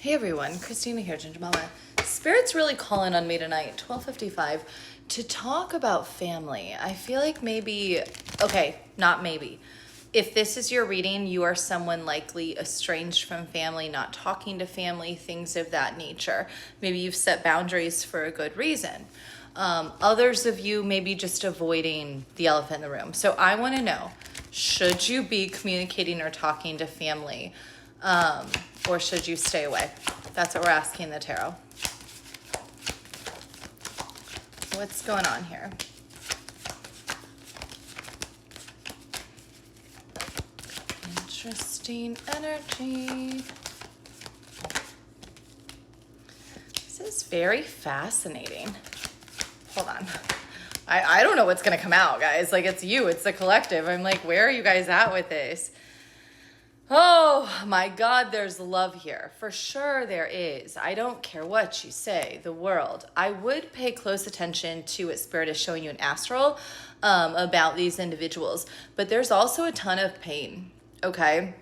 Hey everyone, Christina here, Ginger Mama. Spirit's really calling on me tonight, 12:55, to talk about family. I feel like not maybe. If this is your reading, you are someone likely estranged from family, not talking to family, things of that nature. Maybe you've set boundaries for a good reason. Others of you may be just avoiding the elephant in the room. So I want to know, should you be communicating or talking to family? Or should you stay away? That's what we're asking the tarot. What's going on here? Interesting energy. This is very fascinating. Hold on. I don't know what's going to come out, guys. Like, it's you. It's the collective. I'm like, where are you guys at with this? Oh my God, there's love here. For sure there is. I don't care what you say, the world. I would pay close attention to what Spirit is showing you in astral about these individuals. But there's also a ton of pain, okay?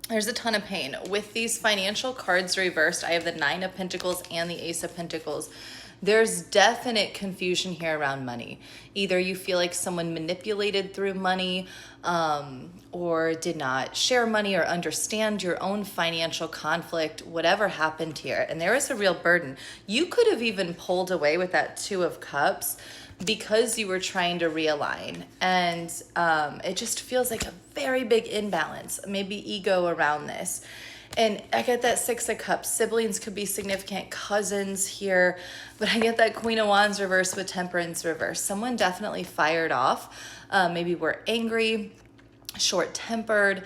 There's a ton of pain. With these financial cards reversed, I have the Nine of Pentacles and the Ace of Pentacles. There's definite confusion here around money. Either you feel like someone manipulated through money or did not share money or understand your own financial conflict, whatever happened here. And there is a real burden. You could have even pulled away with that Two of Cups because you were trying to realign. And it just feels like a very big imbalance, maybe ego around this. And I get that Six of Cups. Siblings could be significant, cousins here. But I get that Queen of Wands reverse with Temperance reverse. Someone definitely fired off. Maybe we're angry, short-tempered,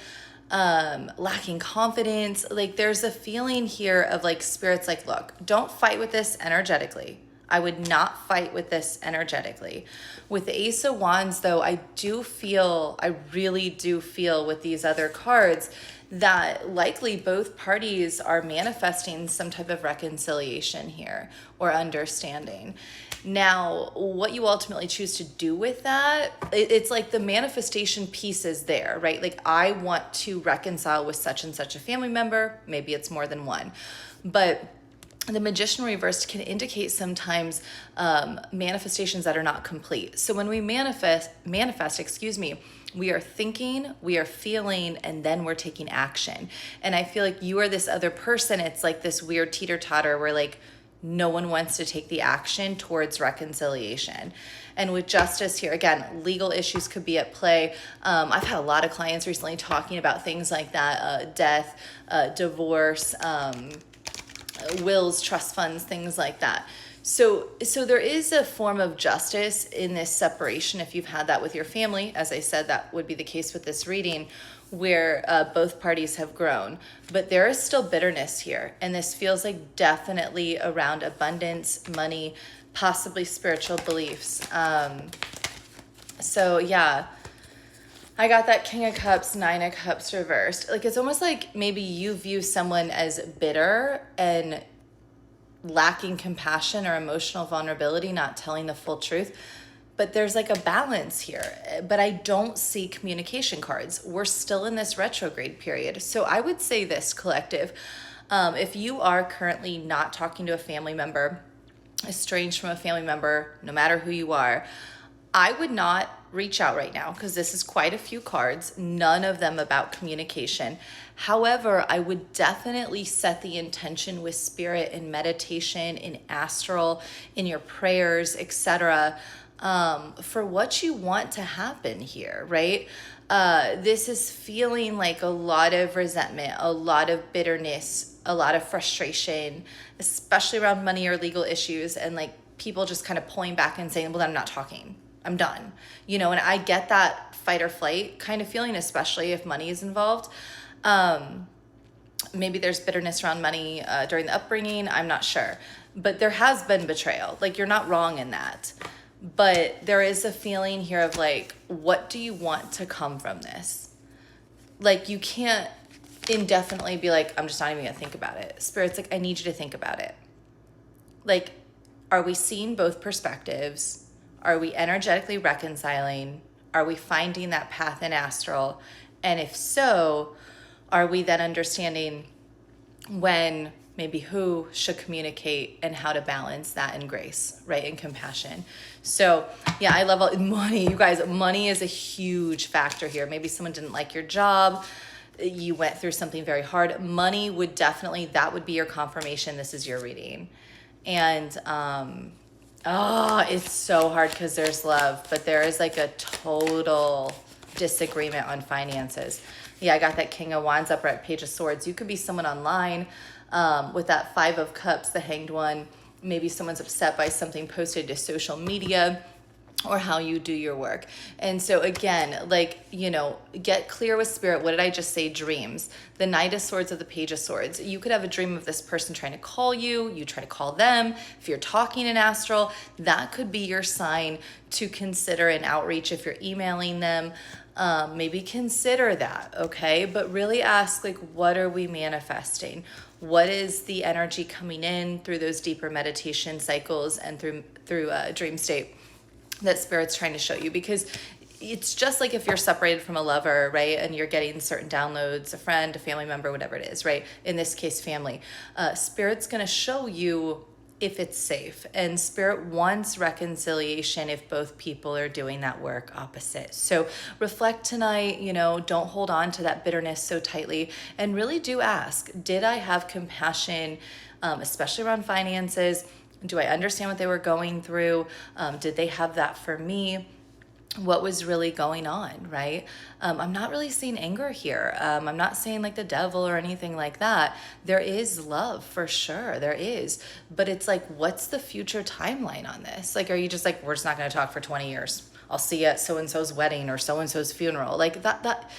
lacking confidence. Like, there's a feeling here of like Spirit's like, look, don't fight with this energetically. I would not fight with this energetically. With the Ace of Wands, though, I really do feel with these other cards that likely both parties are manifesting some type of reconciliation here or understanding. Now, what you ultimately choose to do with that, it's like the manifestation piece is there, right? Like, I want to reconcile with such and such a family member. Maybe it's more than one. But the Magician reversed can indicate sometimes manifestations that are not complete. So when we manifest, we are thinking, we are feeling, and then we're taking action. And I feel like you are this other person. It's like this weird teeter-totter where like no one wants to take the action towards reconciliation. And with Justice here, again, legal issues could be at play. I've had a lot of clients recently talking about things like that, death, divorce, wills, trust funds, things like that. So there is a form of justice in this separation. If you've had that with your family, as I said, that would be the case with this reading, where both parties have grown. But there is still bitterness here. And this feels like definitely around abundance, money, possibly spiritual beliefs. So yeah, I got that King of Cups, Nine of Cups reversed. Like, it's almost like maybe you view someone as bitter and lacking compassion or emotional vulnerability, not telling the full truth. But there's like a balance here. But I don't see communication cards. We're still in this retrograde period. So I would say this, collective, if you are currently not talking to a family member, estranged from a family member, no matter who you are, I would not reach out right now because this is quite a few cards, none of them about communication. However, I would definitely set the intention with Spirit in meditation, in astral, in your prayers, etc., for what you want to happen here, right? This is feeling like a lot of resentment, a lot of bitterness, a lot of frustration, especially around money or legal issues, and like people just kind of pulling back and saying, well, I'm not talking. I'm done. And I get that fight or flight kind of feeling, especially if money is involved. Maybe there's bitterness around money during the upbringing. I'm not sure. But there has been betrayal. Like, you're not wrong in that. But there is a feeling here of like, what do you want to come from this? Like, you can't indefinitely be like, I'm just not even going to think about it. Spirit's like, I need you to think about it. Like, are we seeing both perspectives? Are we energetically reconciling? Are we finding that path in astral? And if so, are we then understanding when maybe who should communicate, and how to balance that in grace, right? And compassion. So yeah, I love money. You guys, money is a huge factor here. Maybe someone didn't like your job. You went through something very hard. Money would definitely, that would be your confirmation. This is your reading. And, it's so hard because there's love, but there is like a total disagreement on finances. Yeah, I got that King of Wands up at Page of Swords. You could be someone online with that Five of Cups, the Hanged One. Maybe someone's upset by something posted to social media or how you do your work. And so again, like, you know, get clear with spirit. What did I just say? Dreams. The Knight of Swords of the Page of Swords. You could have a dream of this person trying to call you. You try to call them. If you're talking in astral, that could be your sign to consider an outreach. If you're emailing them, maybe consider that, okay? But really ask, like, what are we manifesting? What is the energy coming in through those deeper meditation cycles and through dream state that Spirit's trying to show you? Because it's just like if you're separated from a lover, right? And you're getting certain downloads, a friend, a family member, whatever it is, right? In this case, family. Spirit's going to show you if it's safe. And Spirit wants reconciliation if both people are doing that work opposite. So reflect tonight, you know, don't hold on to that bitterness so tightly, and really do ask, did I have compassion, especially around finances? Do I understand what they were going through? Did they have that for me? What was really going on, right? I'm not really seeing anger here. I'm not saying like the devil or anything like that. There is love for sure. There is. But it's like, what's the future timeline on this? Like, are you just like, we're just not going to talk for 20 years. I'll see you at so-and-so's wedding or so-and-so's funeral. Like that.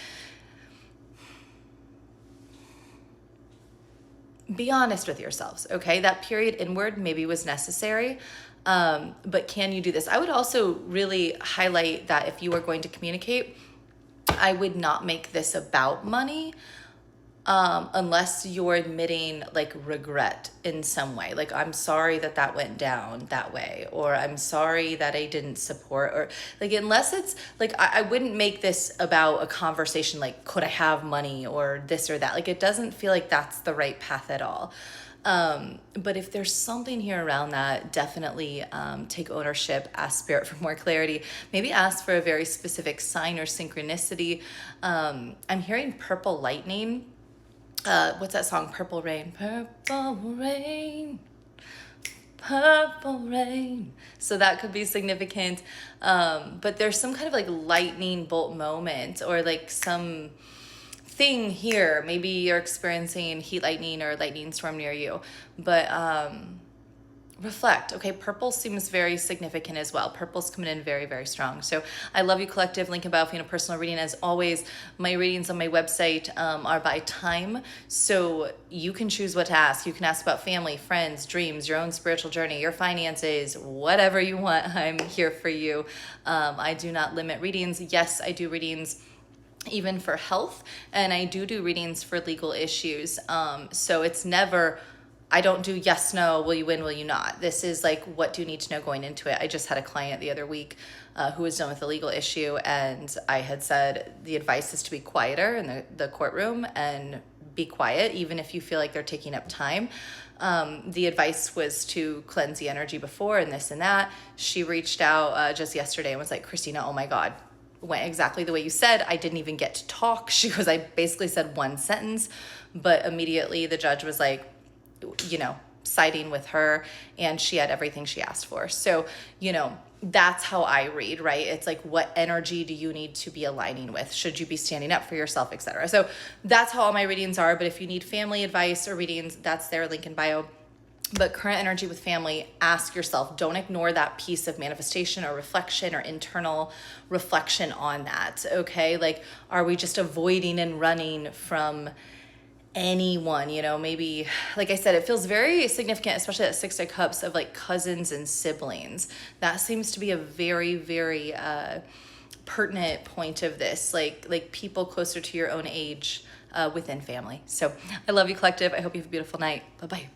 Be honest with yourselves, okay? That period inward maybe was necessary. But can you do this? I would also really highlight that if you are going to communicate, I would not make this about money, unless you're admitting like regret in some way. Like, I'm sorry that that went down that way, or I'm sorry that I didn't support, or like, unless it's like, I wouldn't make this about a conversation like, could I have money or this or that? Like, it doesn't feel like that's the right path at all. But if there's something here around that, definitely take ownership, ask Spirit for more clarity, maybe ask for a very specific sign or synchronicity. I'm hearing purple lightning. What's that song? Purple Rain. Purple rain. Purple rain. So that could be significant. But there's some kind of like lightning bolt moment, or like some thing here. Maybe you're experiencing heat lightning or lightning storm near you, but reflect. Okay, purple seems very significant as well. Purple's coming in very, very strong. So I love you, collective. Link above if you want a personal reading. As always, my readings on my website are by time, so you can choose what to ask. You can ask about family, friends, dreams, your own spiritual journey, your finances, whatever you want. I'm here for you. I do not limit readings. Yes, I do readings even for health, and I do readings for legal issues. So it's never, I don't do yes, no, will you win, will you not? This is like, what do you need to know going into it? I just had a client the other week who was done with a legal issue, and I had said the advice is to be quieter in the courtroom and be quiet, even if you feel like they're taking up time. The advice was to cleanse the energy before and this and that. She reached out just yesterday and was like, Christina, oh my God, went exactly the way you said. I didn't even get to talk. She goes, I basically said one sentence, but immediately the judge was like, you know, siding with her, and she had everything she asked for. So, you know, that's how I read, right? It's like, what energy do you need to be aligning with? Should you be standing up for yourself, etc.? So that's how all my readings are. But if you need family advice or readings, that's their link in bio. But current energy with family, ask yourself, don't ignore that piece of manifestation or reflection or internal reflection on that, okay? Like, are we just avoiding and running from anyone? You know, maybe, like I said, it feels very significant, especially that Six of Cups, of like cousins and siblings. That seems to be a very, very pertinent point of this, like people closer to your own age within family. So I love you, collective. I hope you have a beautiful night. Bye-bye.